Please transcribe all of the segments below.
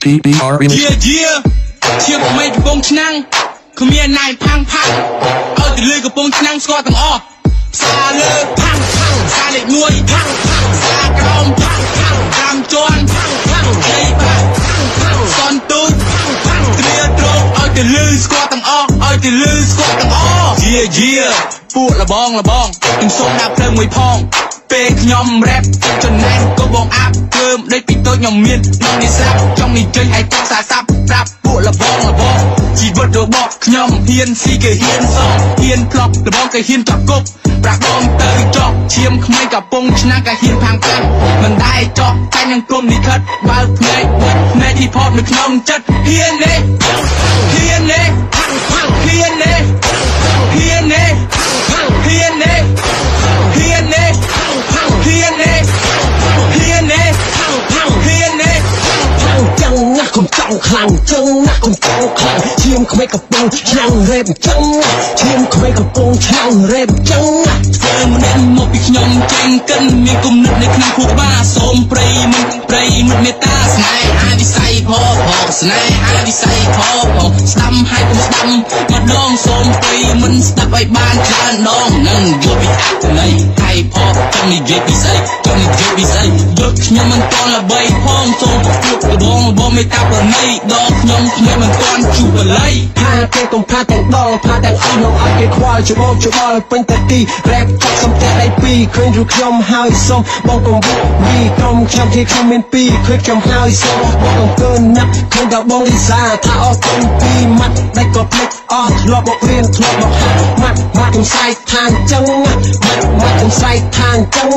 TBR Remix ជាកំមេកំពង់ឆ្នាំងគ្មានណៃផាំងឲ្យទៅលើកំពង់ឆ្នាំងស្គាល់ទាំងអស់ផ្សារលើផាំងផ្សារលេខ1ផាំងផ្សារក្រោមផាំងតាមជាន់ផាំងជ័យបាទសនទូចផាំងត្រៀមត្រង់ឲ្យទៅលើស្គាល់ទាំងអស់ឲ្យទៅលើស្គាល់ទាំងអស់ពួកលបងខ្ញុំសូមដាក់ភ្លើងមួយផងពេលខ្ញុំរ៉េបចំណែនក៏បងអាប់ធ្វើដេកពីតូចខ្ញុំមានក្នុងនេះស្រាប់ចង់និយាយឲ្យទឹកសាសាប់ប្រាប់ពួកលបងជីវិតរបស់ខ្ញុំហ៊ានស៊ីគេហ៊ានសងហ៊ានផ្លប់លបងគេហ៊ានចប់គប់ប្រាក់បងទៅចោះឈាមក្មេងកំពុងឆ្នាំក៏ហ៊ានផាំងកាំងមិនដែរចោះតែនឹងគុំលិខិតបើភ្នែកទីផតនៅក្នុងចិត្តហ៊ាននេះផាំងហ៊ាននេះហ៊ាននេះហ៊ាននេះហ៊ាននេះហ៊ាននេះហ៊ាននេះហ៊ាននេះចឹងណាកុំចង់ខ្លាំងចឹងណាកុំចង់ខ្លាំងឈាមក្មេងកំពុងឆ្នាំងរ៉េបចឹងឈាមក្មេងកំពុងឆ្នាំងរ៉េបចឹងធ្វើម្នាក់មកពីខ្ញុំចេញកិនមានគំនិតនៅក្នុងខួរក្បាលសូមព្រៃមុខមេត្តាស្នេហាវិស័យផស្នេហាវិស័យផស្ដាំហើយកុំស្ដាំម្ដងសូមព្រៃមិនស្ដាប់ឲ្យបានច្រើនដងនឹងយល់ពីអត្ថន័យហើយផចង់និយាយពិសេសយកខ្ញុំមិនតល្បីផងសូមជួបបងមេត្តាប្រណីដល់ខ្ញុំមិនទាន់ជួបបល័យផាតែកុំផាទាំងដងផាទាំងអស់នោះឲ្យគេខ្វល់ច្បល់ពេញតែទីរ៉េបចប់សំតែដៃពីរឃើញរូបខ្ញុំហើយសូមបងកុំវីក្រុមខ្ញុំที่ខ្ញុំមានពីរឃើញខ្ញុំហើយសូមបងកុំកើណាស់ឃើញដល់បងលីសាថាអស់ទាំងពីរម៉ាត់តែក៏ភ្លេចអស់ធ្លាប់មករៀនធ្លាប់មកហាត់ម៉ាត់ខ្ញុំស្រែកថាអញ្ចឹងម៉ាត់ខ្ញុំស្រែកថាអញ្ចឹង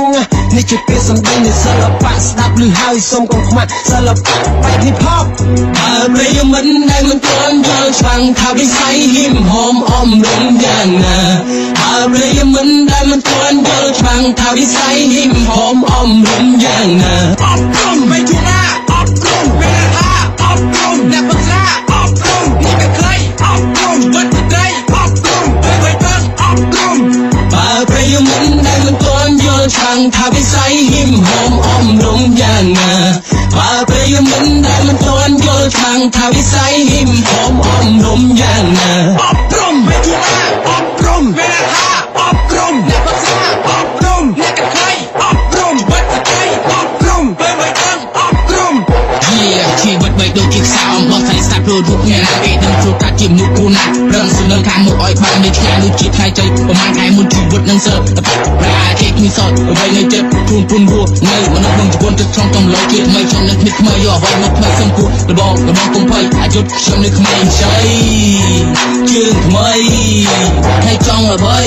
នេះជាពាក្យសម្ដីនៃសិល្បៈស្ដាប់ឮហើយសូមកុំខ្មាស់សិល្បៈបែប hip hop បើប្រិយមិត្តដែលមិនទាន់យល់ច្បាស់ថាវិស័យ hip hop អមរំយ៉ាងណាបើប្រិយមិត្តដែលមិនទាន់យល់ច្បាស់ថាវិស័យ hip hop អមរំយ៉ាងណាអប់រំមិនជួណាអប់រំពេលថាអប់រំអ្នកបក្រាអប់រំនេះក៏ខ្លីអប់រំវិទ្យាត្រីអប់រំពេលវេលាអប់រំបើប្រិយមិត្តដែលមិនទាន់យល់ច្បាស់ថាវិស័យ hip hop អមរំយ៉ាងណាបើប្រិយមិត្តដែលមិនទាន់យល់ច្បាស់ថាវិស័យ hip hop អមរំយ៉ាងណាអប់រំមិនជួណាអប់រំពេលថាអប់រំអ្នកបក្រាអប់រំអ្នកក៏ខ្លីអប់រំវិទ្យាត្រីអប់រំពេលវេលាអប់រំជីវិតបីដូចជាខ្សែអំបោះថ្លៃស្ដាប់ព្រោះរូបអ្នកណាពេលដឹងជួបកាត់ជាមនុស្សគូណារឹងសំឡេងខាងមុខឲ្យបានដូចឆ្ងាយដូចជាថ្ងៃជ័យប្រហែលខែមុនជីវិតនឹងសើប្រាជេកមានសតអ្វីនៅចិត្តជូនពុនរស់នៅមនុស្សនឹងជីវិតទឹកtrongតំឡយជាថ្មីខ្ញុំនៅគ្នាថ្មីយកអ្វីមកថ្មីសំគូលបងកុំភ័យអាយុខ្ញុំនៅក្មេងជ័យជើងថ្មីហើយចង់អ្វី